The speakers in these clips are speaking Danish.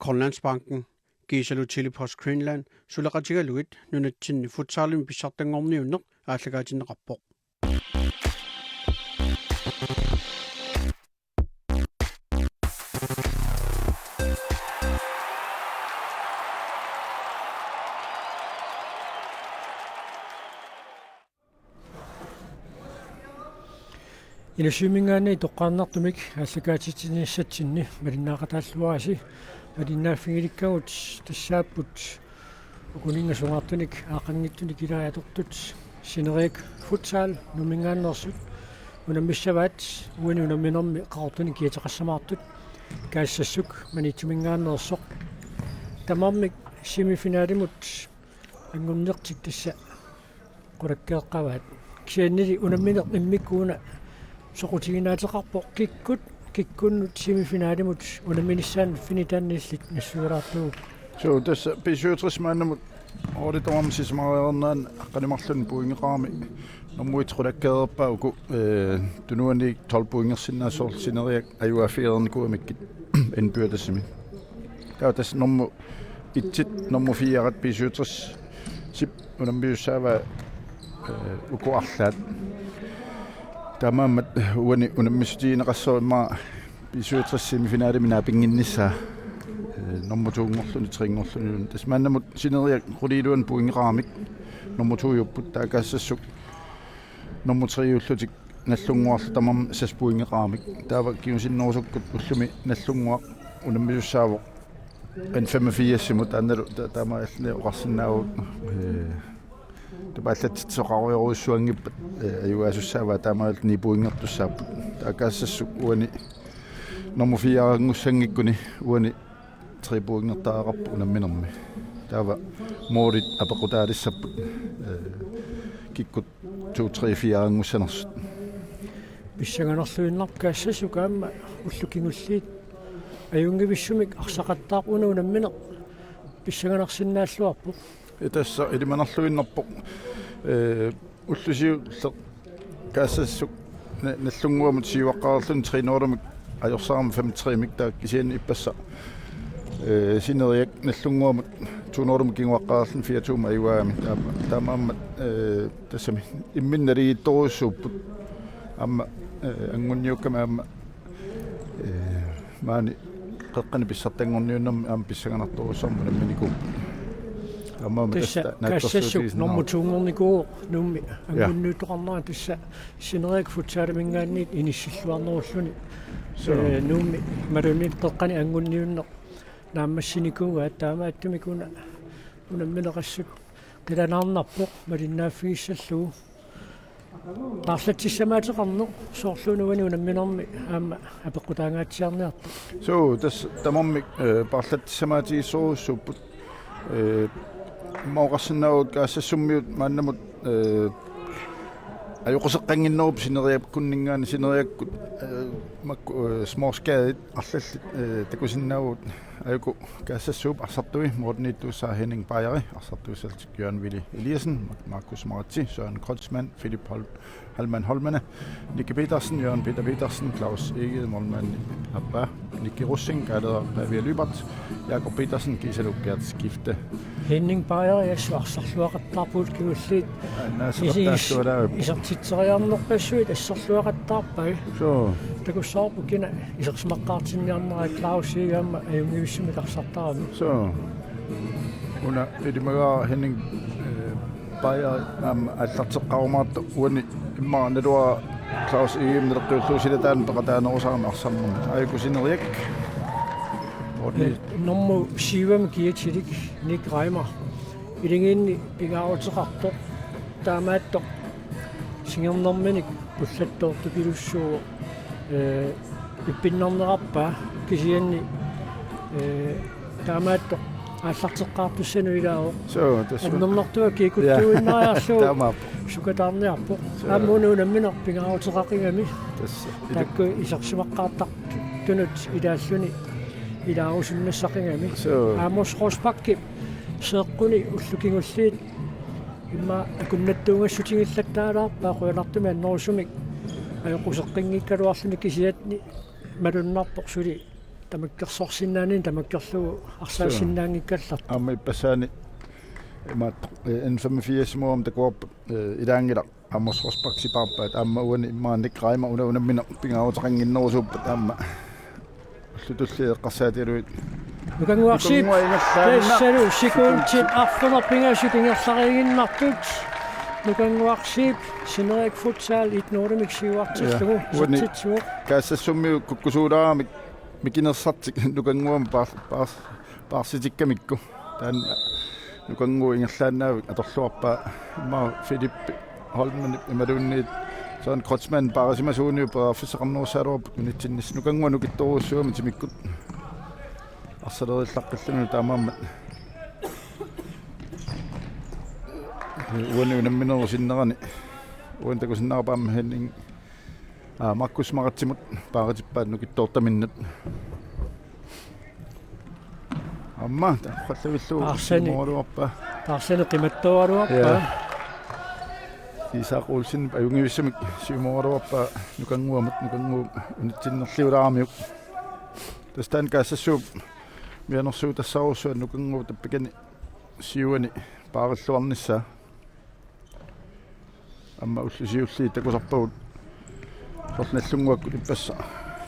Grønlandsbanken, Giselu Telepost Greenland, Sulaqatigaluit, Nunatsin, Futsalin, Bisartangorniunner, Atlagatin rapport. Illusimingaani toqqaannartumik allakaatitiniissatsinni malinnaaqataalluarasi malinnaaffigilikkagut tassaapput ukuningasungaartunik aaqanngittunik ilaajatortut sineriak futsal numingaannersut unamissavaat uani unamminermi qaartunik kiataqassamaartut kaassasuk manitsumingaannersoq tamarmik semifinaalimut angurnertik tassa qulakkeeqqavaat kiannili unamminer immikkuuna soqutiginaateqarpoq kikkunnut semifinaalimut unamminissaan finitaanniillit nassuulaartugu so tässä pisuutrismaannamut orlitormsismareernaan qanimarlun puingeqaarmi nommuit qulakkeerpauku tunuani 12 puingersinnaasor sineriak ajuafiernikuamikkit inbyrdassimi taatas nommu itsit nommu 4 pisuutris sip unammiussaava ukuarlaat tamammat uani unammisutiineqassoimmaa pisuutrissiimifinaalimina pinginnissaa nummer 2 ngorluni 3 ngorluni tasmaannamut sineriak quliluan puingeqaramik nummer 2 jupput taakaassuk nummer 3 ullutik nallunguarlu tamam sas puingeqaramik taava kiusinnorusukkut ullumi nallunguaq unammisussaavoq en 85 mut annalu taama alli oqarsinnaavut taballatsoqaruyorussuangippat ajuasussaava taamaalt ni puingertussaaput taakaassuk uani nummer 4 ngussangikkuni uani tribuingertaaqarpu unamminermi taava moorit apaqutaalissaput kikkut 2 3 4 angussanersut pissanganerluinnerkaassasuk aamma ullukingulliit ajungivissumik arsaqattaaq unamminner pissanganersinnaalluarpu tässä ilimanerluinnerpoq ullusiu kaassasuk nallunguamut siuaqqaarlun trinorumik ajorsaarma 35 miktaak kisian ippassa sineriak nallunguamut tuunorumik kinguaqqaarlun 4 ayuaami taamaammat tassami imminnaliittorussууpput amma angunniukkama amma maani qeqqani pissartangorniunnermi aam pissanganartorussarmu namminiku kaassasuk normutungornikuuq nummi angunnuutoqarnaa tassa sineriak futsaalaminngaanniit inissilluarnerulluni nummi malunit qeqqani angunniunner naammassinikuuga taamaattumikuna unammineqassut qilanaarnarpoq malinnaaffigissallugu taarlatsissamaateqarneq soorluunuani unamminermi aamma apeqqutaangaatsiarniartu so tas tamarmik parlatissamaatigissorussууpput mauqarsinnaavut kaassasummiut maannamut ajoqoseqqanginnerup sineriakkunningaani sineriakkut makku småskaadit arlallit takusinnaavut ajuku kaassassuup arsartui morniittuussaa Henning Bajari arsartuussaltik Jørgen Willy Eliassen Markus Maratsi Søren Kreutzmann Philip Halman Holmane Nicky Petersen Jørgen Peter Petersen Claus Egede Molman Abba Nicky Russing Galleder Pavia Lybert Jakob Petersen Giselu Gert Skifte Henning Bajari assarluaqattaarpuut kigulliit isartitseriarnerpassuit assarluaqattaarpai so takussaarpu kina isersimaqqaartinniarnera Claus Egede ajungivissumik arsartaarami so una ilimagaa Henning Bajari аллартеққарумаарту уани иммааналуа Claus Egede нертууллуусилатаан пеқатааnerusarmi арсармун аякусинериак nummer 7 kiatilik Nick Reimer ilingiinni pigaarutiqartoq taamaattoq singernerminik pullattoortupilussuu ippinnarnerarpaa kisianni taamaattoq аллартеққартуссану илаавоқ so tas аннернартуа кикуттуиннариарлуу таамаап сукатаарниарпоқ ааммунуунамминер пигаарутеқақигами tas такку исерсимаққаартар тунут илааллуни илаарусуннассақигами аамосроспакки сеэққуни уллукингуллиит имма акуннаттуунгассутигиллаттаалаарпаа қуялартуми аннерусумик ajaqusеққингиккалуарлуни кисиатни малуннарпоқ сули тамаккерсорсиннаанин тамаккерлугу арсаасиннаангиккаллар Amma ippasaani imaat N85-muam takuarput ilaangila амморсорспаксипаарпаат аама уани иммааник раима унаммина пингаарутақангиннерусууппат аама лутуллиеққарсаатилуит нукангуарсип тассалу секундтит арфунарпингасутингерларигиннартут нукангуарсип синерик футсаал итнордимик сиуартиллугу сатситсуо каассассуммиу куккусуулаарамик микинерсартик нукангуам паарситиккамикку таан нукангуу ингерлааннаавик аторлуарпаа имма Филипп Holmen imadunniit soon Kreutzmann parasimassuuniupa fissaqarnuussaaluarput minitsinnis nukangua nukittoruussuami timikkut arsalerillaqqillunu taamaammat uani unamminerusinnerani uan takusinnaarpaamma henning Markus Maratsimut paaratippaat nukittoortaminnat amma taqallavilluu mooluarpa tarsani qimattualuarpa Isak Olsen ayungivissamik siumuaruappa nukanguamat nukangu unitsinnerliulaarmiuk tastaan kaassassuup mianersuut tassaarussua nukangu tappikani siuani paarilluarnissaa amma ullusiulli takusarpagut sornallunguakkut ippassa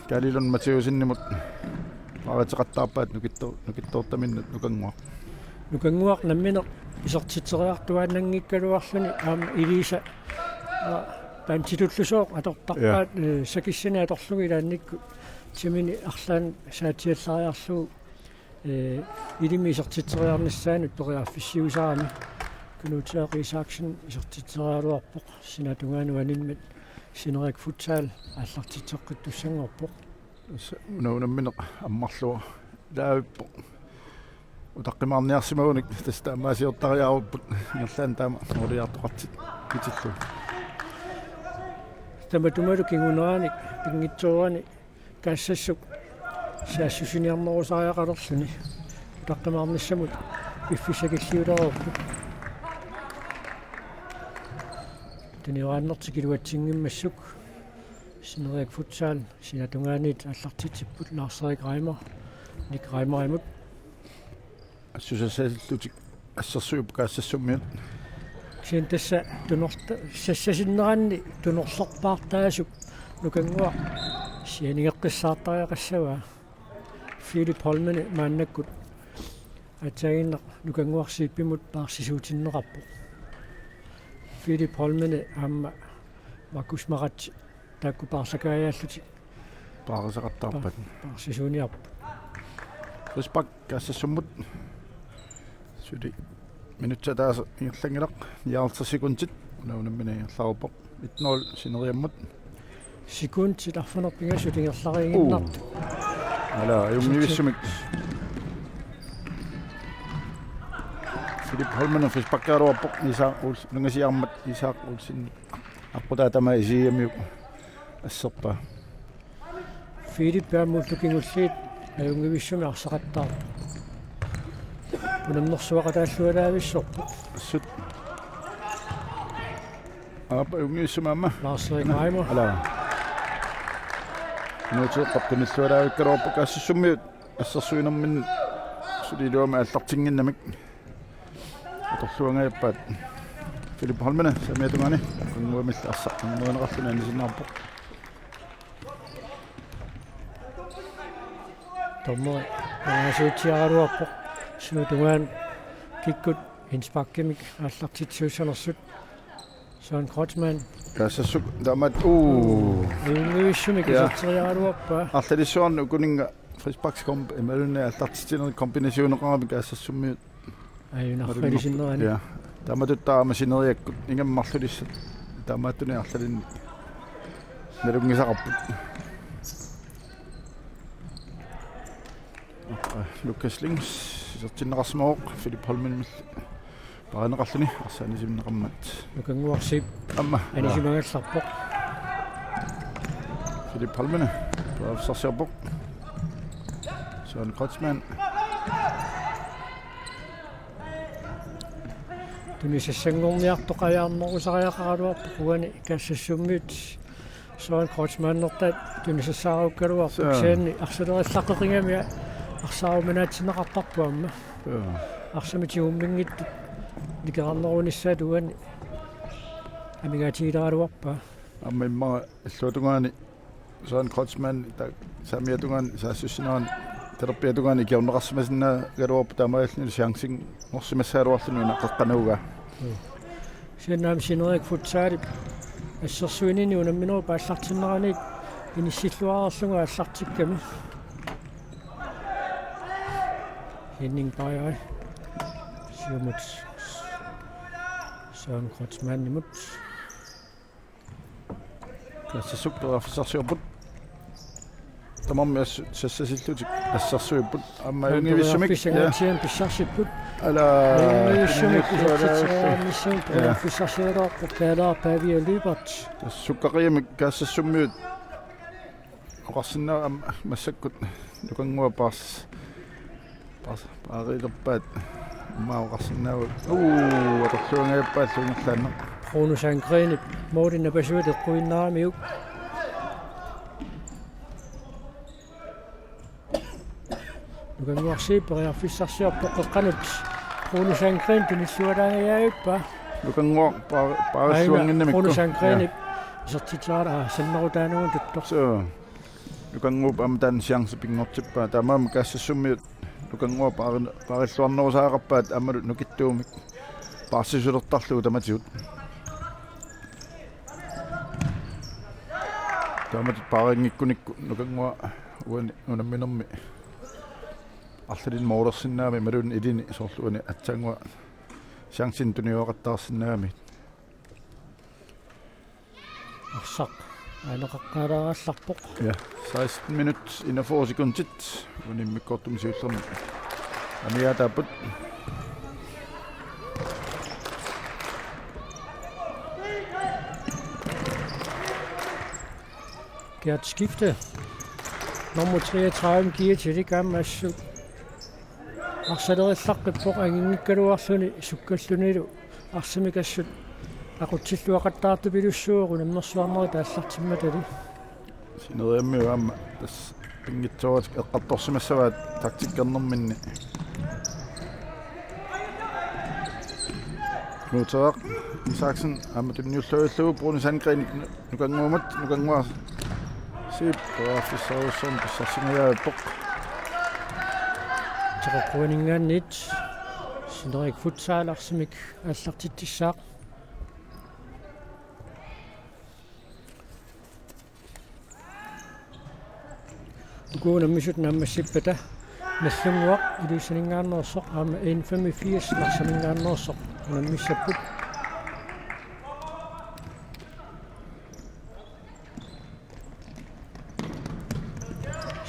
kaalilon matiusinnimut paaratеқаттаарпаат nukittoortaminnat nukanguaq namminer isartitseriartuaannangikkaluarluni aama ilisa pantitullusoq atortarpaat sakissani atorlugi ilaannikku timini arlaan saatiallariarlugu ilimi isartitseriarnissaanut toriarfissiusarami kunuutiaq Isaaksen isartitserialuarpoq sinatungaanuaninmat sinerik futsal аллартитсеққиттуссангорпоқ unammineq ammarlua laavippoq utaqqimaarniarsimaunik tastaamaasiortariaarupput ngerlaan taama oriartoqartit kitillu tamatumalu kinguneranik pingitsuurani kaassassuq saassusiniarnerusariaqalerluni utaqqimaarnissamut iffisakilliuleruupput tuniuaannertikiluatsinngimmassuk sinerik futsal sinatungaanit аллартитсиппут Lars-Erik Reimer Nick Reimerimut assусасааллутик ассерсууп каассассуммиут син тасса тунорта сассасиннеранни тунорлерпаартаасук нукангуа сианигеққиссаартариақассава Philip Holmen мааннаккут атсагиннеқ нукангуарсииппимут паарсисуутиннеқарпо Philip Holmen аама Markus Maratsi таакку паарлакаяаллути паарисақартаарпат паарсисууниарпу Respekt kaassассуммут сули минутса тааса ингерлангилақ 50 секундит унаммина ингерларуппоқ 1-0 синериаммут секундит арфунерпингасутингерларигиннарту ала юнгивиссумик Philip Holmen фиспаккааруарпоқ Isaak Olsen нунгасиармат Isaak Olsen аппутаатама исиамиук ассерпа Philip паамууллукингуллиит аюнгивиссуми арсақаттаар пунамнэрсуақатааллуалаависсорпу сут апа юнгивиссумаама Lars-Erik Reimer ала нуутеққартуниллуалаавиккалуарпа каассассуммиут ассерсуинермин сулилуама аллартингиннамик аторлуангаяппаат Philip Holmen самиатунгани кунгуамил ассаққангуанеқарлуни анисиннаарпоқ tommo aasuutiaruarpoq suutungaan kikkut inspakkimik аллартитсуусанерсут Søren Kreutzmann каассассук дамат ивissumik isarteriaruarpa арлалиссуарну укунинга фриспакскомп эмалунна аллартитинери комбинасионеқарами каассассуммиут аюнарфалисиннерани я даматуттаама синериаккут ингаммарлулиссат таамааттуни арлалин налунгисақарпут Lukas Lings сертиннеқарсимаоқ Philip Holmen мил паранеқарлуни арсаанисимнеқармат нукангуарсип амма анисимагалларпоқ Philip Holmen паавсарсиарпоқ Søren Kreutzmann тунисассангорниартоқаяарнерусариақаралуарпу уани каассассуммиут Søren Kreutzmann-nertat tunissaarukkaluarpuk saanni arsalerillaqqeqingamia arsaarumanaatsinaqartarpuamma arsamitigummingittu nikerarnerunissatuani amigaatiilaraluarpa amma imma illuutungaani Søren Kreutzmann samiatungaani saassussinaani terappiatungaani kiorneqarsimasinna galuarpa taamaalluni chancing orsimassaaluarluni qaqqanuuga Siannaam sinerik futsaali ассерсуинини унамминеру пааллартиннераник иниссиллуаарерлуга аллартикками Henning Beyer Siumut Søren Kreutzmann imut klassisukterafisarsiorput tamammi sassasillуtik ассарсуиппут amma yungivissumik фисангаатиан писсарсиппут ala yungivissumik писсарситераамиссуун писсарсиераарпу каалаа павиа либерт тассуккариамик каассассуммиут оқарсинаа массаккут нукангуа паас паарилерпаат маоқарсинаавут аторлуангаппааллунгерлаанне Bruno Sangren Morten Abassuet eqquinnaaramiuk nukanguarsiipperiarfissarsiarpoqqeqqanut Bruno Sangren tunissualaangayaayuppa nukangua paarissuanginnamikku Bruno Sangren isertitsaara sannerutaanugun tuttor so nukanguup amtaan chance pingortippa tamaam kaassasummiut nukangua paarilluarnerusaaqarpaat ammalut nukittuumik paassisulertarlugu tamatiut tamatut paaringikkunikku nukangua uani unamminermi арллин моорерсиннаами малун илини соорлуани атсаангуа шансин туниоqattaarsinnaami арсақ аанеқаққалааралларпоқ ja 16 minut 41 sekundit unimmikkordumsiullermi amiataaput Gert skifte nummer 33 giver til det gamle massu арсалериллаққиппоқ агингиккалуарлуни суккаллунилу арсимикассут aqutsilluaqattaartu pilussuuqu namnersuarneri taallартимматали синериаммиуаама тас пингитсоорат эққарторсимассаваат тактиккернэрминни Knuterak Isaksen aama tunniulluillugu Bruno Sangren nukangua sip afissarussum pissarsingajaappoq teqorquaningaannit sinerik futsaalarsimik аллартитсаақ uguunammisut naammassipпата наллунгуақ илуисанингааннерсоқ аама 185 ларсамингааннерсоқ унаммиссаппут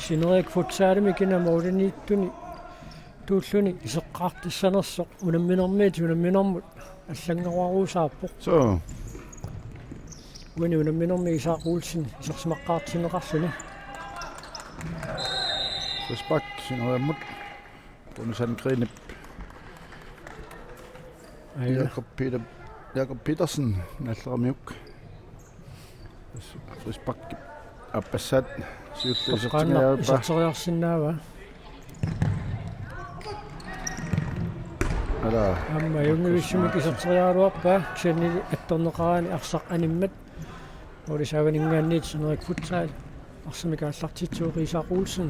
sinerik futsaalimi kinamauliниittuni tuulluni iseqqaartissanersoq unamminermiit unamminermut аллангеруаруусааппоқ so уни унамминерми исааquulsin исерсимаққаартинеқарлуни Respekt sineriammut Bruno Sangren Jakob Petersen nalleramiuk respekt аппассаат сиуллисертингааппа исертериарсинаава ала амма юнгивиссумик исертериаруарпа ксани атторнеқараани арсақ аниммат олисааганингааниит синерик футсаал арсимикааллартитсууқисааquulsun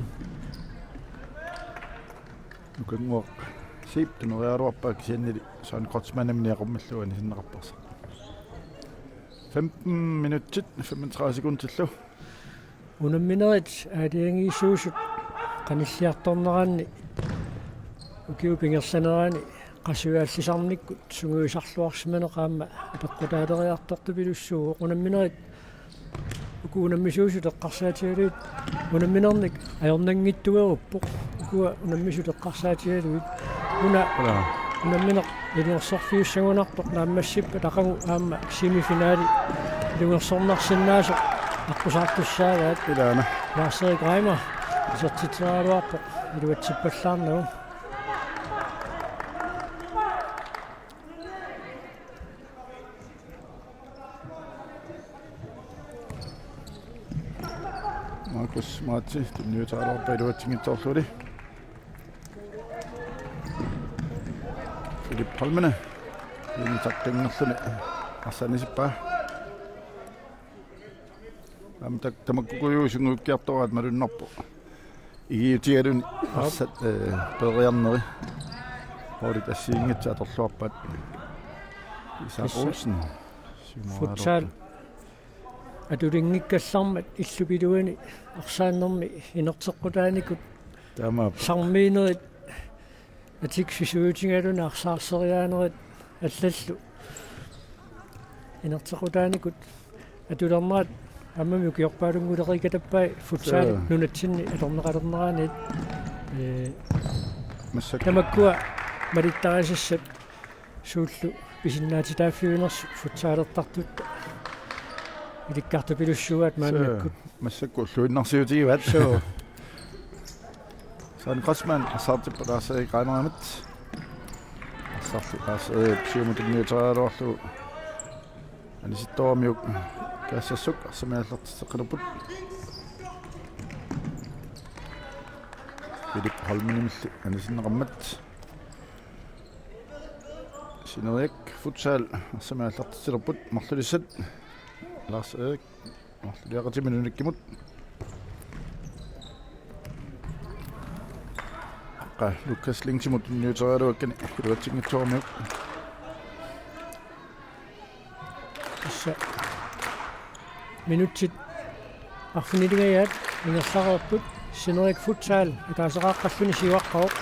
нукангуақ сип тунериаруарпа кисианнили Søren Kreutzmann неқармаллуани синнеқарпарса 15 minutter 35 sekunder унамминерит аалиангиисуусут каниллиарторнераанни укиупингерсанераани qasuaallisarnikku sunguisarluarsimanеqaamma апеққутаалериарторту пилуссуу унамминерит укуунаммисуусут эққарсаатигалуит унамминерник аёрнангиттугеруппоқ укуа унаммисут эққарсаатигалуит унамминеқ илиорсорфиуссагунартоқ нааммассиппа тақагу аама семифинаали илунгерсорнарсинаасоқ аққусаартуссаагаат илаана Lars-Erik Reimer исертитсералуарпоқ илуатсиппаллаарнагу Markus Marti tunniutaalorpailuatsingitorluli Philip Holmene intaqqingerluni arsanisippa tamakkukujuusunguukkiartoraat malunnerpu igiutigaluni arsat pedriarneri Horit assiingitsa atorluarpat Isak Olsen Futsal atulingikkallarmat illupiluani arsaannermi inerteqqutaanikut tama sarmiinerit atiksisuutigaluna arsaarseriaanerit аллаллу инертеқутааникут атулернаат аммами укиорпаалунгулерикатаппай футсаали нунатсинни алорнеқалернераанит тамаккуа малиттарисассат сууллу писиннаатитааффиуинерсу футсаалертартутта иликкартупилуссуаат мааннаккут массакку луиннарсиутигиват соо сан косман асаартиппалаасаи qaanaramit сарфикаас псиумутинниутараалуарлу аниситторамиук каассассук арсамааллартиссеққилерпут Philip Holmenemilli анисиннеқармат синериак футсал арсамааллартиссилерпут марлулиссат Lars Erik марлулиақатиминуниккимут Lukas Lingsimut nyuutaraluakkani piluatsingitsuarmiuk issa minutsit арфинилигаят ингерларерпут синерик футсаал икаасеқааққаллуни сиуаққаоқ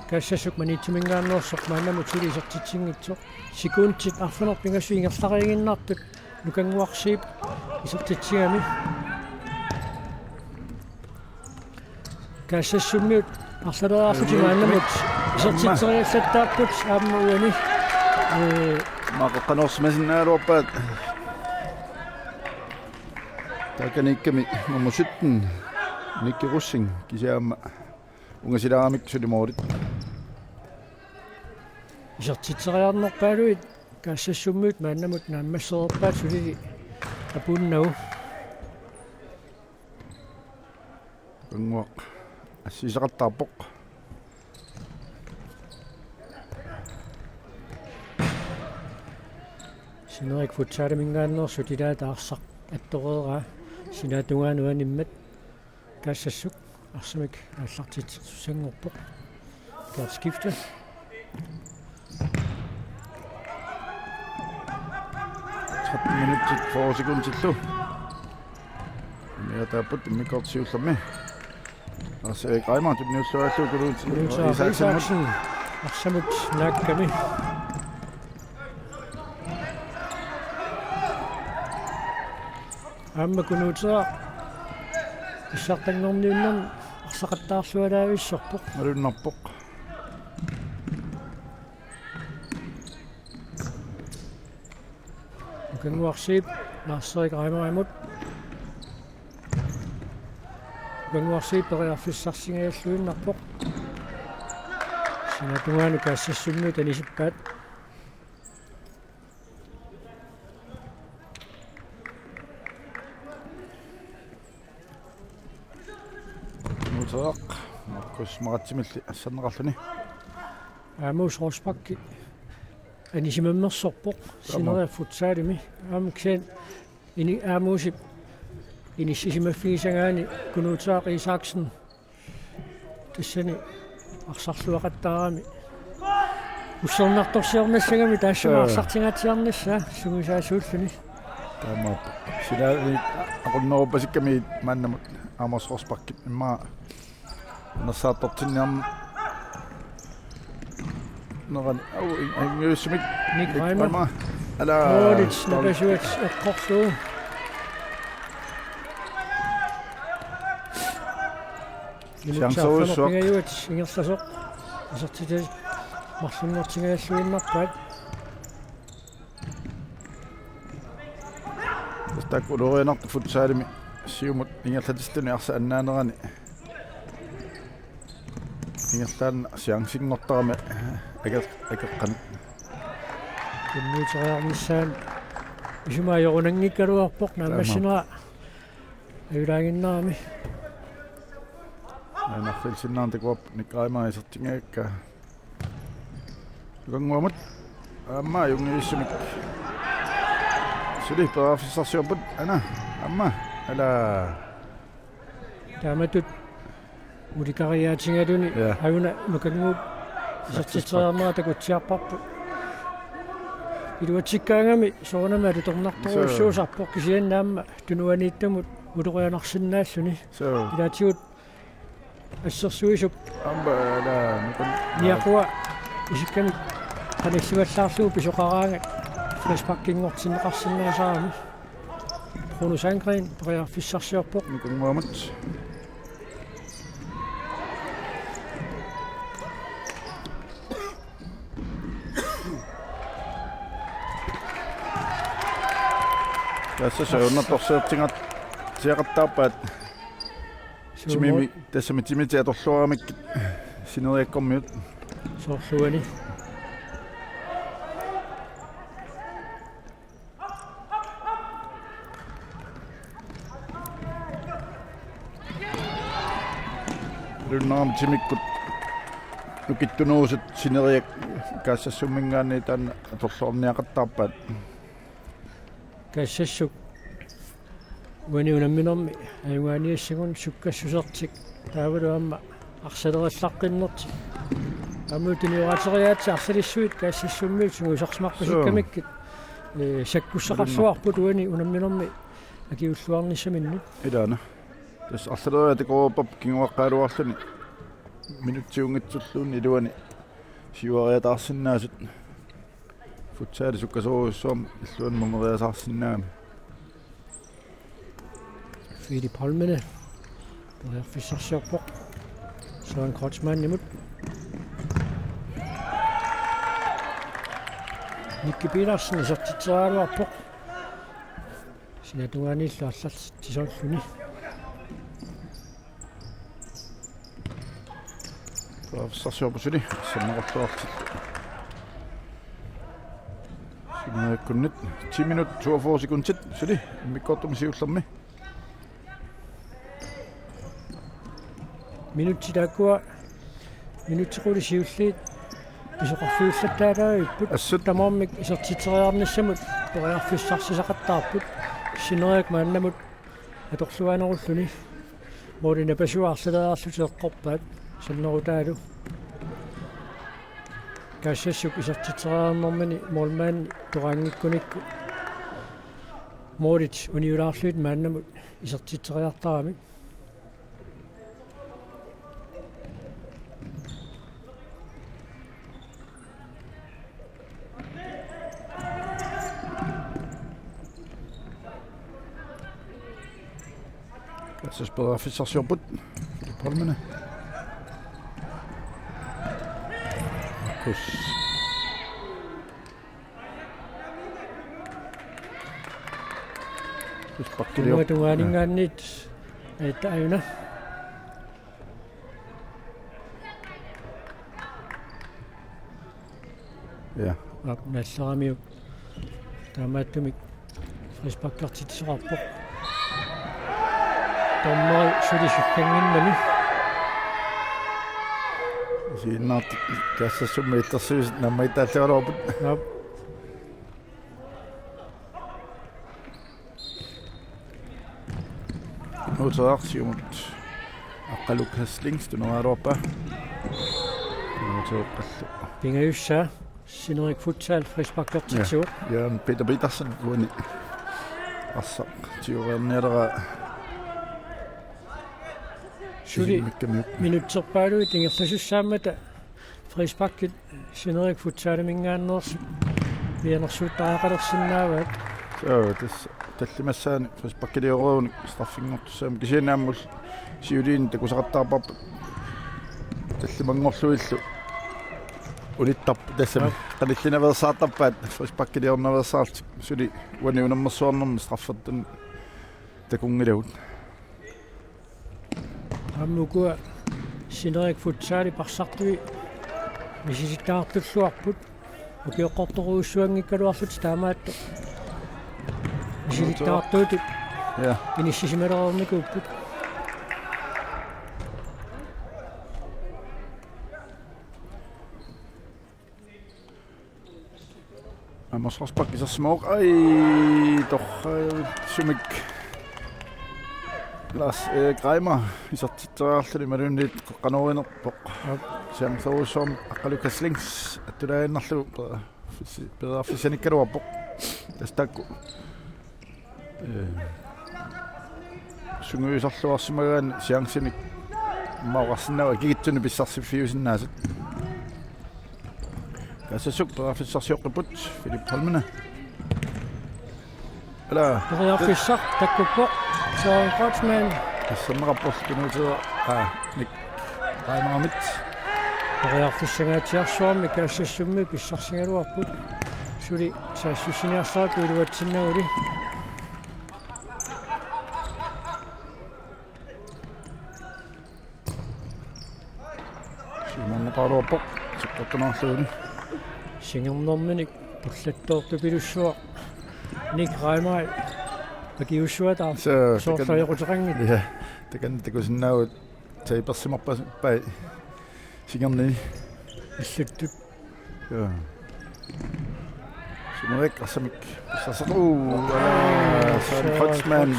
каассассук манитсумингааннерсоқ маанаму тулисертитсингитсоқ секундтит арфинерпингасу ингерлариагиннартут нукангуарсиип исертитсигами каассассуммиут арсалераарлутимааннамут исертитсериаллаттааппут ааммауани мақоққанерсимасиннаалуарпаат таканикками номуситтен никкируссин кисаама унгасилаарамик сулимоорит исертитсериарнерпаалуит каассассуммиут мааннамут нааммассерерпаат сулиги апууннау унгуақ ассисеқартаарпоқ синерик футсаалимингааннерсу тилаатаарсақ аттореераа синаатунгааnuaниммат каассассук арсамик ааллартитсуссангорпоқ каскифта 13 minutit 4 sekundtillu тааппут микортсиуллерми арсаа гаймаа тимниуллуаллуу кулуут Isaksen арсамут наакками амма кунуутера иссартангорниуннэрми арсақаттаарлуалаависсорпоқ малуннарпоқ укангуарсиип наарсерик аймарамут укангуарсиип периарфиссарсигааллуиннарпоқ синатунгаану каассассумму танисиппаат нутаақ Маркус Маратсимилли ассаннеқарлуни аамуус роспакки анисимаммерсорпоқ синериа футсаалими аамксаан ини аамуусип иниссисимаффигисагаани кунуутаақ Isaksen тассани арсарлуақаттаарами уссернарторсиорнассагами таассама арсартингаатсиарнасса сугусаасууллуни таама синаали aqunneruppasikami maannamut aamorsorspakki imma nersaattortinniarm neran au ingøsumik Nick Reimer ala Nordic nabasuat eqqorluu Chanceruussuaq ingayuat ingerlasoq asartital марлуннэртигааллуиннарпаат так улорианарту футсаалими сиумут ингерлатистуни арса аннаанерани ингерлаан сиангсингортарами акеққан куннуутериарнissaан исумаайорунангиккалуарпоқ наамассинера аюлаагиннарами анарфилсиннаартакуап никраимаисертингаакка юкангуамат амма юнгииссумик сулиппааффисарсиорпут ана амма ала тааматут уликариаатингалуни аюна нукангуп исертитсеернера такутсиарпарпу илуатсиккаангами соонамалу торнарторуссуусарпоқ кисианнаама тунуанииттамут улорианарсиннаассуни илаатигут ассерсуисуп амба ала нукан ниакуа исикками каниссуаллаарлуу писоқараанга флешпаккингортиннеқарсиннаасаарами хонусангрин ториарфиссарсиорпоқ нукангуамат Тассасауннарторсеертингат сиақаттаарпаат тимими тассами тимити аторлуарамик синериаккормиут соорлуани луннаам тимиккут нукиттунуусут синериак каассассуммингаани таан аторлуарниақаттаарпаат кассассук уаниунамминерми аюнгааниассагун суккассусертик таавалуамма арсалераллаққиннерти аммутиниуратериаати арсалиссуит каассассуммиут сунгусарсмарпасуккамиккит саккуссақарсуарпут уани унамминерми акиуллуарниссаминнут илаана тас арсалериатикоопап кингуаққалуарлуни минутсиунгитсуллуунни илуани сиуариатаарсинаасут футсаали суккасоруссуам иллуан момериасаарсинаами Philip Holmene ториарфиссарсиорпоқ Søren Kreutzmann nimut Никки Петерсен исертитсералуарпоқ синатугааниллу алларт тисоорлуни ториарфиссарсиорпусули саммеқарлуартит синериаккуннит 10 минут 42 секундит сули миккортум сиуллерми минутсилааккуа минутсиқули сиуллиит исоқарфиуллаттаалаагиппут ассут тамааммик исертитсериарниссамут ториарфиссарсисақаттаарпут синериак мааннамут аторлуанеруллуни моорина пасуарсалераарлутеэққорпаат саннерутаалу кассассук исертитсериарнэрмани молмаан тораангиккуникку моорит униулаарлуит мааннамут исертитсериартарами тассасперафиссарсиорпут Holmene кус паккилиор тунгааningaannit тааюна я налларамиук таамааттумик фриспаккартитсеқарпоқ томмой сулисуккангиннами сииннаат кассассуммииттерсуис наммаитааллералуарпут нап нутаарсиумут аққалук хаслингс тунераалуарпа нутаоққаллу пингаюссаа синерик футсаал фриспаккартитсуут яан Peter Petersen уни асса тиуернерера сули минутсерпаалуи тингерласуссааммата фриспаккит синерик футсаалимингааннерсу вианерсуутаақалерсиннааваат тас таллимассаани фриспаккилиоруун стаффингортуссаам кисианааммул сиулиин такусақаттаарпарп таллимангорлуиллу улиттарп тассами қалиллинаверсаартарпаат фриспаккилиорнаверсаарт сули уани унаммерсуарнэрми страффертун такунгилагут аммукуа синерик футсаали парсартуи мисиситтаартуллуарпут укиоққорторуussуангиккалуарлут таамаатта мисиситтаартуутик Ja. Inissisimelerernikkupput. Ammersforsbak isarsimauq doch sumik Lars Greimer isartittoriarluni malunniit qanuurinerpoq siamsoruussuarmi aqqalukaslings attulaaginnarlugu pedaaffisanikkaluarpoq tastakku sunguisarluarsimagaan siangsinik mauqarsinnava kigitsuni pissarsifiusinnaasut Kassasuk pedaaffisarsioqqiput Philip Holmene Eller Pedaafissaq takkuppoq Søren Kreutzmann. Sammerapportunuuter nik Reimarmit Pedaaffisangaatiarsuarmi kaassasummi pissarsingaluarput suli saassussiniarsaat uiluatsinnaguli Simonneqaluarpoq siqqortunaarluuni Singernorminik pullattoortupilussuaq Nick Reimer Pakiussuataa soorlajaquteqangit ja takan takusinnaavut taipersimarpa pai singerni illuttut ja simerek assamik pissarsaru Søren Kreutzmann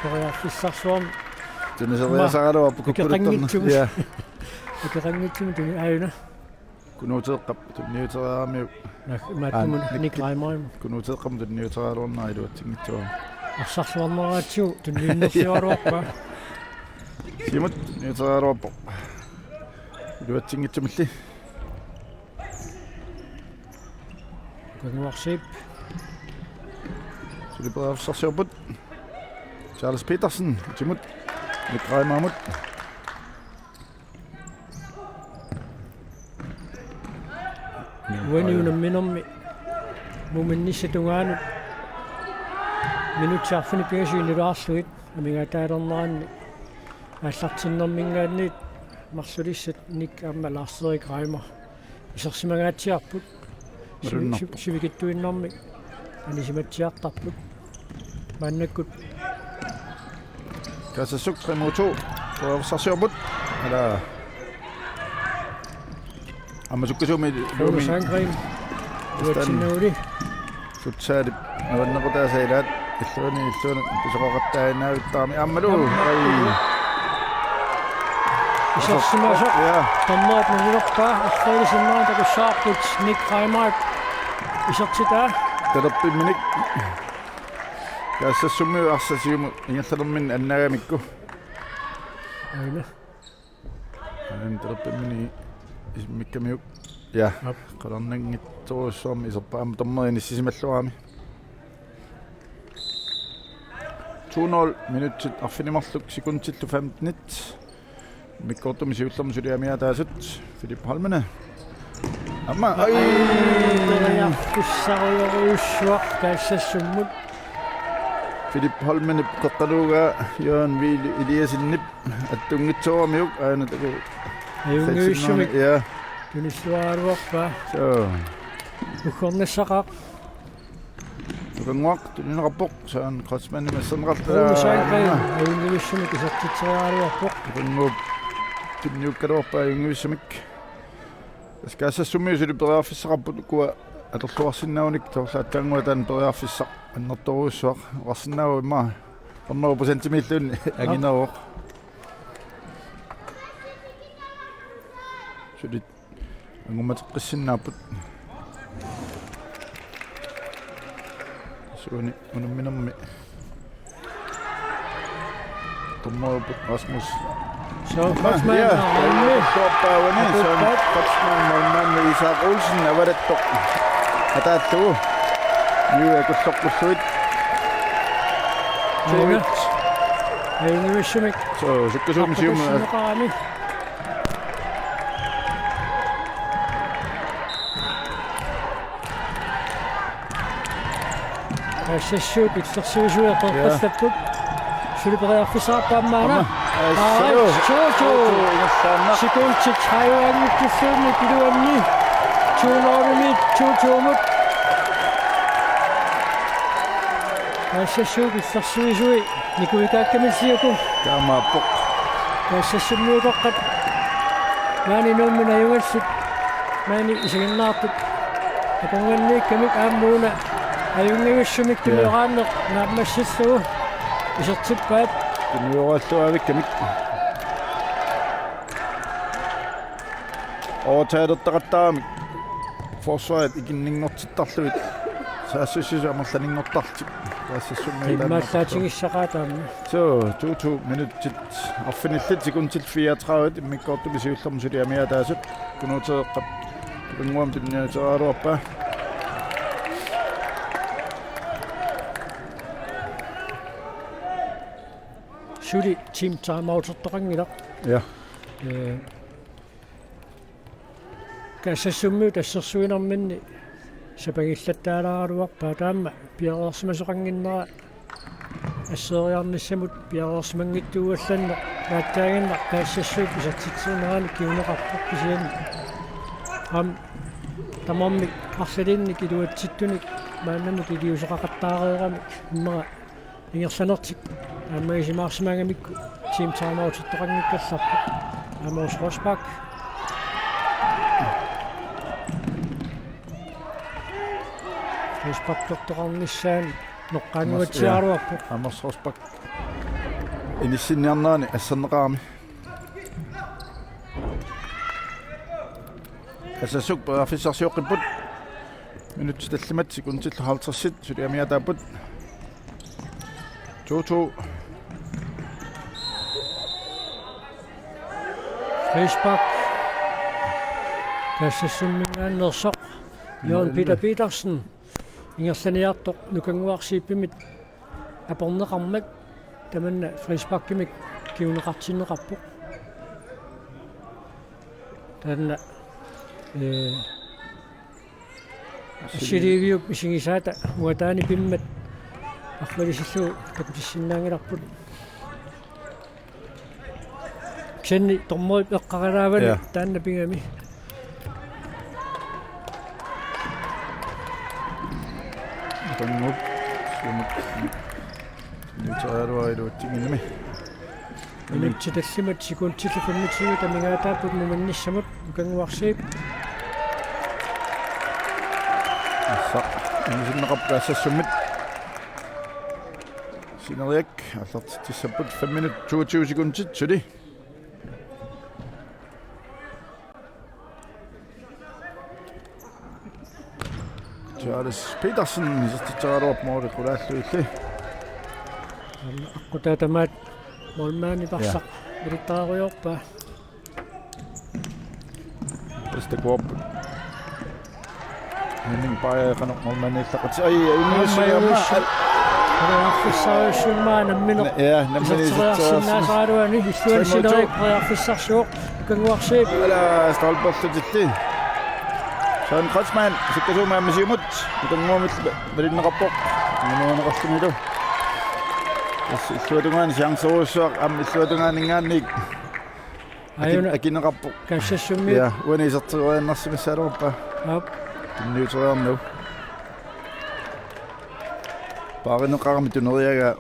pedaafissarsuarmi tuniseriasaraluarpu Ikerangitsumus. ja Ikerangitsumi tuni aina kunuuteeqqap tunniuteriaamiu maattumun Nick Reimer kunuuteeqqam tunniuterialuarnaa iluatsingitsuam Arsarsuarneraatigu tunniinnersiualuarpa Simut niuterialuarpoq iluatsingitsumilli Kunuarsiip Silipedaaffisarsиорпут Charles Petersen timut Nick Reimermut Uaniunamminermi muminnissatugaanut minutsaarfuni pigasuiniluarluit amingataалернеранни ааллартиннэрмингаанниит марсулиссат ник амма Lars-Erik Reimer исерсимагаатсиарпут сивикиттуиннэрми анисиматсиартарпут маннаккут Kassasuk 3-2 pedaaffisarsиорпут ала аммасуккасууми лууми Sangren уатсиннагули сутсаалип аваннеқутаасаилаат иллуани писоқоқаттааинаагуттаарми аммалу исерсимасоқ ja таммаат нугилерпаа аллаалисиннаа такуссаарпут Nick Reimer исертитаа талерпимминик каассассумми арсасиуму ингерлалермин аннаагамикку аина талерпиммини исмиккамиук ja qalarnangittoruussuarmi iserpaam tormerinissimallуаами 2-0 minutsit arfinimarluk sekundtillu 15 mikkortumi siullermi suliamiataasut Philip Holmene amma ai teriarpussarioruyussuaq kaassassummut Philip Holmene qeqqaluuga Jørgen Wiel Eliasinnip attungitsoormiuk aana taku ajungiussumik ja tunissuaaluarpaa so ukkornassaqaq tukanguaq tuninaqarpoq Søren Kreutzmann Sangren ajungiussumik isertiteriaaluarpoq tukanguup tunniukkaluarpaa ajungiussumik askaassassumiu silipedaaffiссақарпут куа аторлуарсиннауник торлааттаангуатаан периарфиссақ аннэрторуусsuaq оqarsinnaagu имма 100% миллуун агинеруоq сулит ангуматеққиссиннааппут суни унумминерми томмаапут Rasmus Søren Kreutzmann Søren Kreutzmann Isak Olsen avarattoq ataattugu юакуллорпуллуит ajungiussumik so sukkasuum siuma qaami kaassassuut itsersiusuiqeqqallapput silipedaaffisaarpaammaana Sekundtit Taiwan-Gefilme piluanni 2-0 2-2 Kaassassuup илларсуисуи никуикааккамиссиаку таамааппоқ каассассуммиутоққат маани нууммина юнгалсут маани исигиннаартут аканганнииккамик ааммууна аюнгивиссумик тимиорааннеқ нааммассаллугу исертиппаат тимиораллуавиккамик оотаадертақаттаамик forsvaret игиннингортиттарлуит саассусису амерланингортартик иммааллаатингиссақаатаамми so 2 minutit affinillit sekundtil 34 immikortumisiullерму сулиамиатаасут кунуутеэққап пингуам тинниатерааруарпа сули тим таамаутертоқангилақ ja каассассуммиу тассерсуинэрминни сапагиллаттаалааруарпаа таама пиареерсимасоқангиннера ассериарниссамут пиареерсимангиттууалланне тааттаагиннар каассассууп исатситсуунерани киунеқарпоқ кисиани ам тамамми арсалинни килуатситтуник мааннаму килиусеқақаттаареерами иммера ингерланертик аамагисимаарсимаагамикку тим таамаутертоқангиккалларпа амоос росбак Rosbak-toqarnissaani noqqaanguatsiaaruarpu Amos Rosbak inissinniarnaani assanneqaarmi asasuk perafissarsiuqqipput minut tallimat sekuntillu 50 suliamiataaput 2-2 Rosbak kassasummingaannersoq Jon Peter Petersen ингерланиартоқ нукангуарсииппимит апорнеқармак таманна фрисбаккимик киунеқартиннеқарпоқ танна сиривиуп исигисаата муатаани пиммат арфалисиллу такутиссиннаангиларпут кенни тормои эққараавани таанна пингами Tunggu, nyt aeroiduuttiminmi. Minuttitallimat sekuntillu 25 tamingaataaput numannissamut ukanguarsiip. Assa, insinneqapkaassassummit. Sineriak аллартитсаппут 5 minut 22 sekundit suli. Charles Petersen isistitaaruap mooriqulaаллуилли аққутаатамаат молмаани парсақ ириттааруйорпаа пристекуоп нинг паяқанақ молманииллақати ай иммиссиама араффиссаруссуммаанамминеқ я намминиситсааруани иллуансинериқ араффиссарсууқ укангуарсиип ала столперлутилли Søren Kreutzmann, sikkerhedsmand med Simut, den må med den rapport, men nu er der også noget. Jeg tror du har en chance også, at jeg tror du har en gang ikke. Jeg giver en rapport. Kanskje summi. Ja, hvor er det så tror jeg næste vi sætter op. Ja. Den nye tror jeg nu. Bare nu kan jeg noget jeg.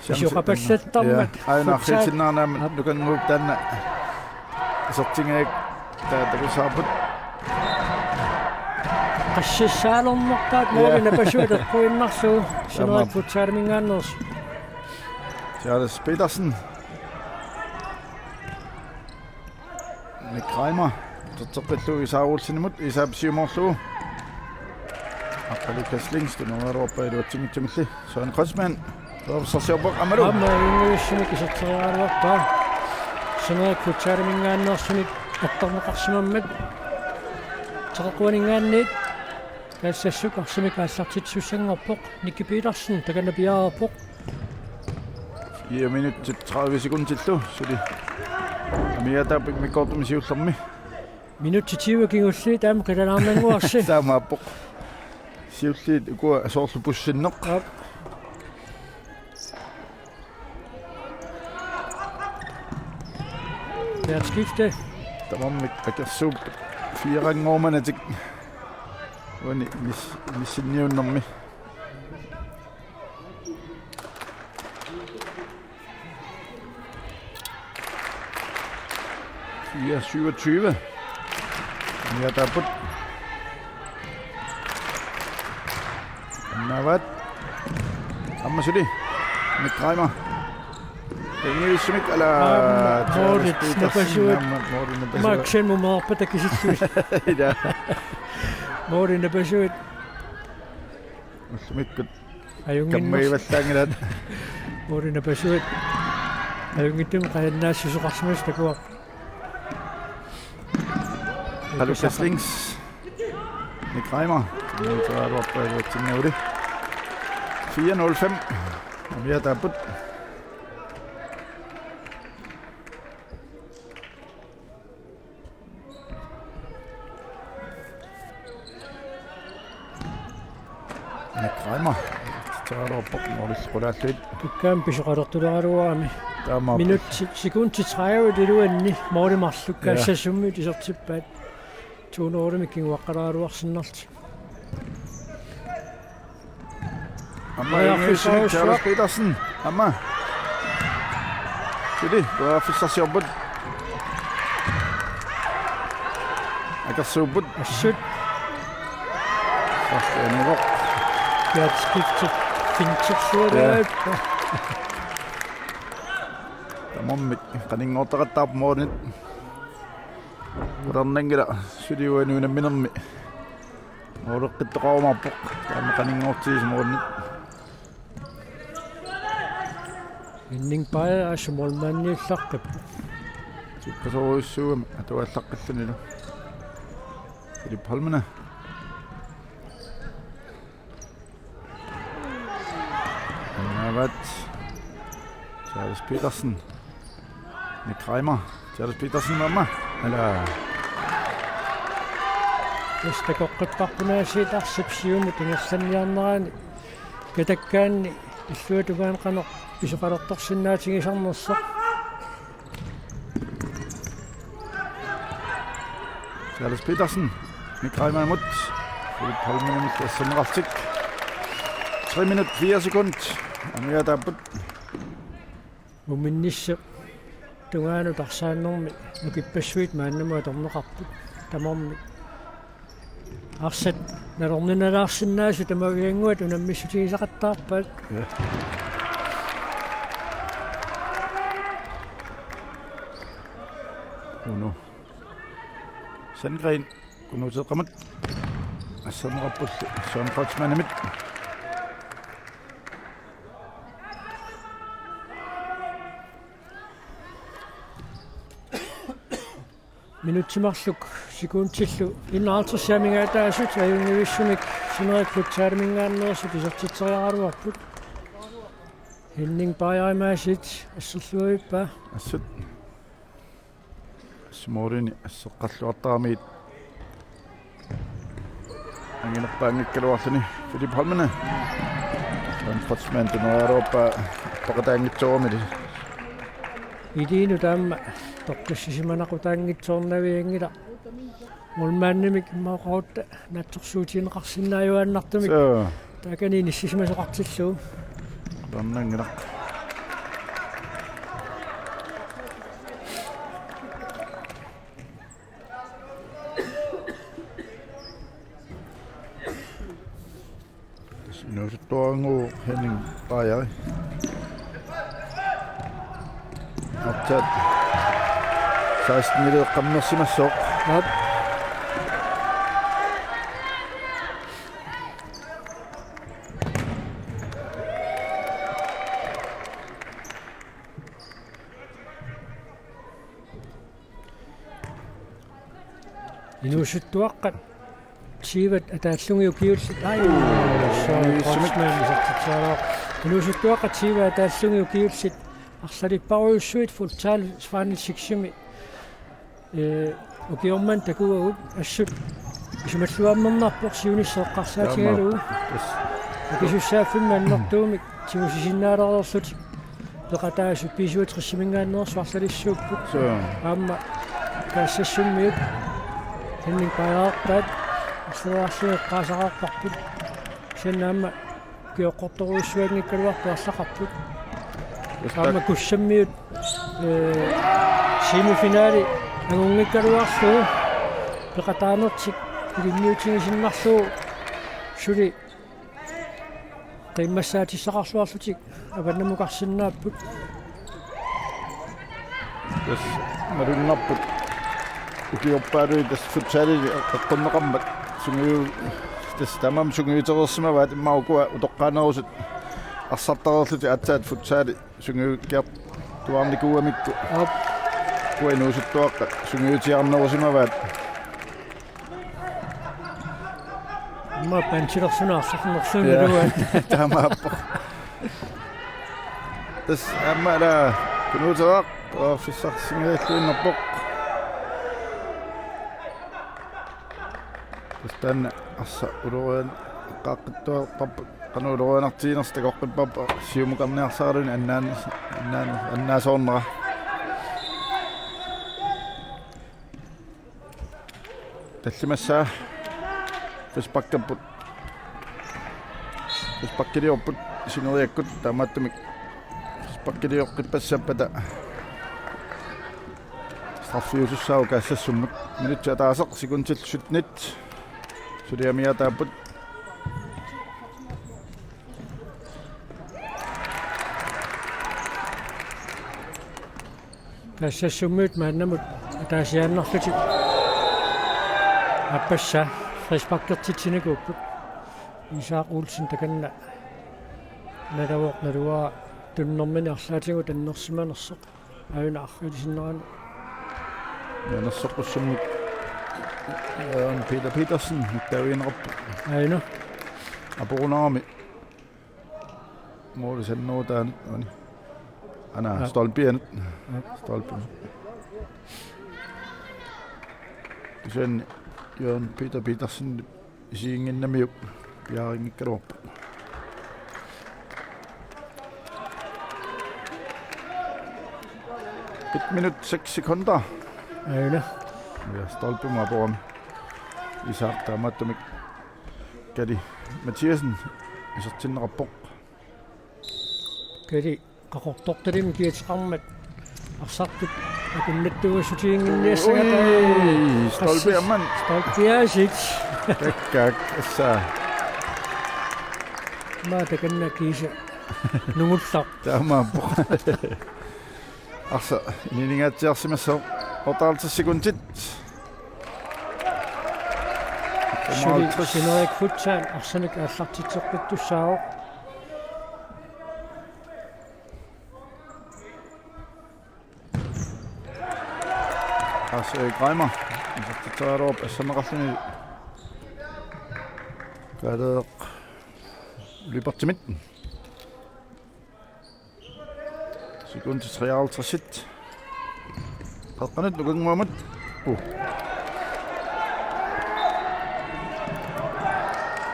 Hvis jeg har besat dem. Ja, jeg har helt sin anden, men du kan nu op den. Så tænker jeg, der du så på. Qassisaalornertaat moorina pasuuteqquinnarsuu sinerakput saarmingaannersu Charles Petersen Nick Reimer tutseqillu isaaruulsinimut isaapsiumorlu Aqali Kaslings tunuaruarpa iluatsimitsumilli Søren Kreutzmann professorsiorpoq amalu ammainguissumik iserteriaaruarpaa sinerakput saarmingaannersunik attorneqarsimammat teqquaningaanniit kaassassuq arsimik aallartitsussanngorpoq Nicky Petersen takanapiaarpoq 4 minut 30 sekundtillu suli amiataapik mikkortumisiullermi minut 20 kingulli taam qilalaarmanguarsi taamaappoq siulliit ukua asoorlu pussinneq Værtskifte tamammik akersuup 4 ngormanatik Wani missinniunnermi 4-27. Ja, der på. Navat. Amma sudi. Mit Reimer. Ingen smik eller Maksen mumarpa takisitsuit. Ida. Morin pasuit. Smik Ayungin kammai vattaangilat. Morin pasuit. Ayungitum qayannaassusuqarsimas takuaq. Lucas links. Mit Reimer. Så er du oppe til Nævde. 4-0-5. Og vi er der på. Mit Reimer. Så er du oppe, når du spiller lidt. Tukkaan pisuqalertularuaami. Der Minut sekund til 30 det du enni moori marlukkaa sassummi tisertippaat 200 mikkinguaqqaraaruarsinnarti. Amma Inge Charles Petersen. Amma. Sudi, du har fissasiobut. Akasobut. Assut Så er niveau. yaat skiftet fintiksuuraat. Tamam kaning otaratap mornit. Urannengila sudi wenu minammi. Orqitqaumappoq. Tam kaning otis mornit. Inning paia asumolmanniullaqkappu. Sukkasoruissuum atuallaqqittunila. Philip Holmene. Navat. Charles Petersen. Mit Reimer. Charles Petersen mamma. Eller Tastoqqitqarpunaasiit arsipsiumut ingersanniarneraani katakkaanni illuatugaan qanoq pisuqalertorsinnaatigisarnersoq. Charles Petersen. Mit Reimer mut. Philip Holmene mit Senraftik. 3 minutter 4 sekunder. Og nu er der på. Muminnisse tungaanu tarsaannermi nukipassuit maannamua torneqarput tamormi arsat nalorninalaarsinnaasu tamagianguat unammissutigisaqattaarpaat. Ja. Nu. Sandgren. Kunne du komme? Og så må på sådan Foxman mit. Minuttimarluk sekuntillu innaartersiamigaataasut ajungiwissumik sinerikfutsaarmingaannersut isertiteriararuarput Henning Bajarimaasit asserluippa Assut. Smorini asseqqalluartaramit. Anginerpaangikkaluarluni Philip Holmene. Sådan Foxman tunoaruappa paqataangitsuumili. idiinu taamma toqqassisimanaqutanngitsoornaviangila mulmaannimik maaqautta natsorsuutiineqarsinnaayuaannartumik Så. taakani nissisimasoqartilluu Dannangilaq. Nu tuangu Henning Bajari. Optaget 16 minutter qammersimassoq. Nap inusuttuaqqat siivat ataallugiukiullit soorusmaanisartitsaaraa inusuttuaqqat siiva ataallugiukiullit arsalipparuussuit futsal svaanilsiksimi ukiorman takuagut assut isumalluammernerpoq siunisseeqqarsaatigaluu akisussaaffimmaannertuumik simusisinnaalерерсут peqataasut piisuutrissimingaannersuarsalissууpput Så. aamma kaassassummиут Henning Bajaarpaat assuarsueqqaasaqarparput sannaamma kioqqortoruissuangikkaluarpu arlaqarput aamma kussammiut semifinaali агунгиккалуарлуу пекатаанертик илинниутигисиннарлуу сули qimmassaatissaqarluarlutik avannamuqarsinnaapпут тас маруннарпут укиоппаалуи тас футсалили эққуннеқармат сунгиу тас тамам сунгиутерерсимаваат иммаукуа утоққаанерусут арсартарерлути атсаат футсали сунгиу киар туарникууамикку ап куинуусуттуаққа сунгиутиарнерусимаваат ма панчилерсунаарларнерсуунгалуан таамааппо тас аммала кунуутерақ офиссарсингаллуиннерпоқ тас таанна арса улоруан қааққиттуаққарпа кануулоруанартиинерстакоққиппарпа сиумукарниарсааралуни аннаасоорнера таллимассаа фэспаккаппут фэспаккилиорпут синериаккут таамааттумик фэспаккилиоққиппассаппата страффиусуссаау каассассуммут минутта таасеқ секундиллсутнит сулиамиатааппут каассассуммут мааннамут таасиааннарлутик аппасса фэспаккертитсинагууппут Isaac Olsen таканна надавоқналуа туннэрмини арлаатигу таннерсиманерсоқ аюна аррилисиннерани нерсоққуссуммут Peter Petersen тавиинерпу аюна апорунарами моолисаннуутаанут ани ана столпианут столпи isen Jørgen Peter Petersen isiinginnamiup piaringikkaluarpu 1 minut 6 sekunder. Аюна. Ja, stolpima på Isaac Tamattomik Kadi Mathiasen isartin rapport. Kadi qaqortortalim kiataqarmat arsartut akunnattuussutiinginniassagata Stolpiamman stolpiasit kakkak assa ma takanna kiisa nungullaq taamaappo arsa iningaatiarsimassa Otalta sekundit. Sinerik futsal arsanik allartitseqqittussaaru. Greimer. Det tager op af sammenretningen. Gader løber til midten. Sekund til 53. Patronnet lukket Mohammed.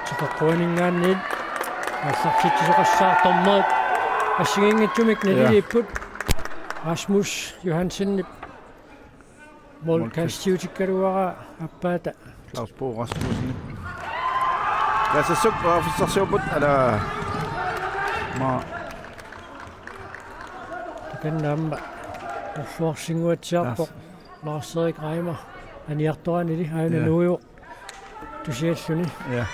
Taqaqquaningaanniit аллартитсоқассаартарнерит ассигингитсумик налилиппут Rasmus Johansen мол кастиутиккалуара аппаата Claus Bo Rasmussen. Lad os sukke og forsøge eller ma каннаамма орфорсингуатсиарпоқ Lars-Erik Reimer аниарторанили аана нуио тусиаллуни ja.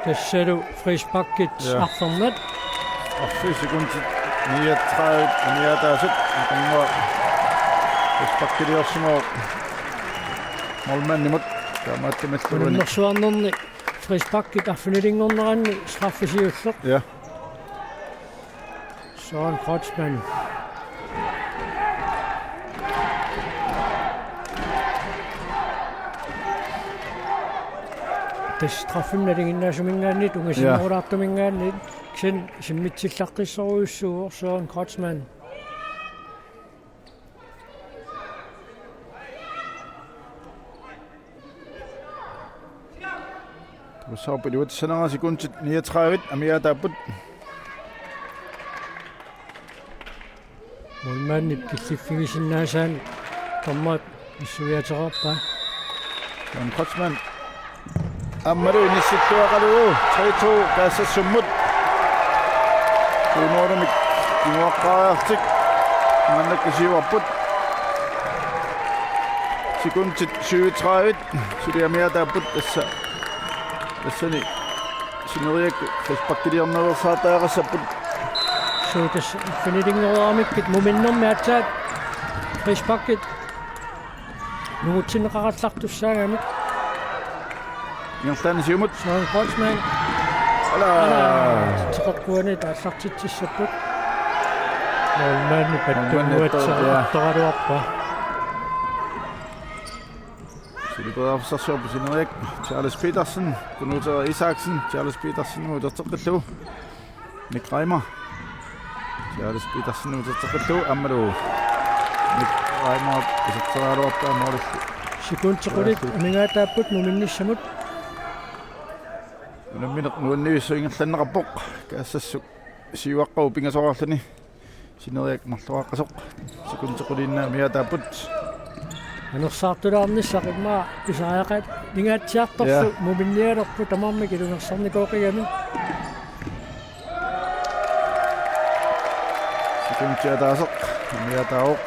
тассалу фрисбаккит арфернат Og 4 sekunder til 39 og 39. Kommer Frisbakke det også må målmanden imod. Der er meget med til нерсуарнерни фрисбаккит арфинилингорнеранни страффисиуллеқ Ja. Søren Kreutzmann Straffennalinginnaasumingaannit ungasinnoraartumingaannit ksen simmitsillarqissoruissuur Søren Kreutzmann Så på det 39 sekunder til 39 og mere der på. mulmaannit killiffigisinnaasaan tommat issuiaterarpa Søren Kreutzmann. Ammaru inissittuaqalu 3-2 kaassassumut tuunoorumik kimuaqqaartik mannakkasiuarput sekundet 37 suliamiataaput tassani sineriakku krispakkidiarnersaataaqassaput suutas finidingeruarmikkit muminnermiatsaat krispakit nugutsinneqaqallartussaangamik Ingstani siumut Søren Kreutzmann ala tiqerkuani taallartitsissaput nolmaanni pattuuatseqartoraluarpa Siliperaafsarsuarpu sineriak Charles Petersen Gunnar Isaksen Charles Petersen uterteqillu Nick Reimer Charles Petersen uterteqillu ammalu Nick Reimer uterteqaluarpa morlis sekundtequlit amingaataaput numinnissamut nuannivissuingerlanneqarpoq kaassassuq siuaqqau pingasoqarluni sineriak marluaqqasoq sekuntequlinnaa miataaput анерсаартулаарниссақиммаа писааяқат нингаатсиарторсу муминниалерпу тамарми килунерсарникооқигами секунтиатаасеқ миатаоқ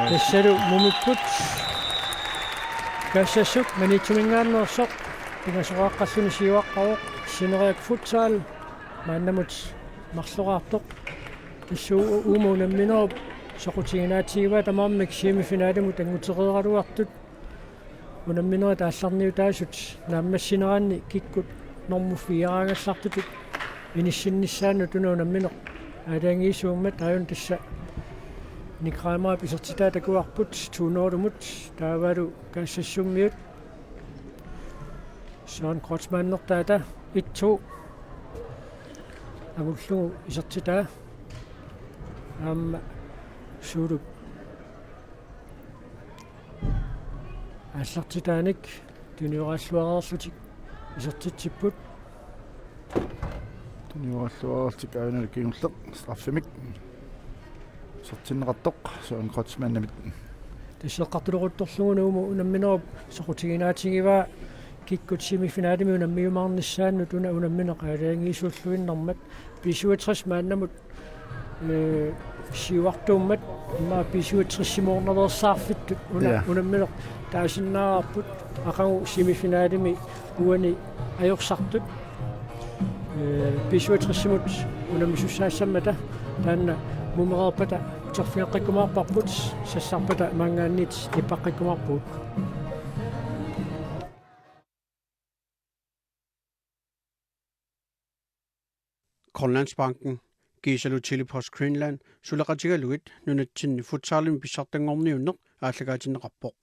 тассалу мумиппут кассассук манитсумингааннерсоқ пигасоқааққассуни сиуаққавоқ синериак футсаал мааннамут марлуqaartoq иссуу уумунамминерп соқутигинаатигива тамармик семифиналиму тангутерераруартут унамминера таалларниутаасут нааммассинераанни киккут нормуффиараангаллартутут иниссиннissaanну тунуунамминеқ аалаангиисууммат аюн тасса никраамаа писертитаа такуарпут туунерумут таавалу каассассуммиут Søren Kreutzmann-нертаата итсу агуллугу исертитаа сууруп аллартитааник туниорааллуареерлутик исертитсиппут туниорааллуареерлутик аанал кигуллеқ страффимик сертиннеқартоқ Søren Kreutzmann-намит тассеққартулерутторлугунууму унамминеруп соқутигинаатигива киккут семифиналими унаммиумаарниссаанну туна унамминеқаалаангиисууллуиннэрмат писуатрис мааннамут сиуартууммат имма писуатриссимуорнерсаарфиттут унамминеқ таасиннаарпут ақагу семифиналими уани ajorсартут писуатриссимут унаммисуссаассаммата таанна мумереерпата терфиаққиккумаарпарпут сассарпата мангааннит иппаққиккумаарпут Grønlandsbanken Gisalu Chili Post Greenland sulaqatigaluit nunatsinni futsaalimi pissartangorniunneq aalлагаатиннеқарпоқ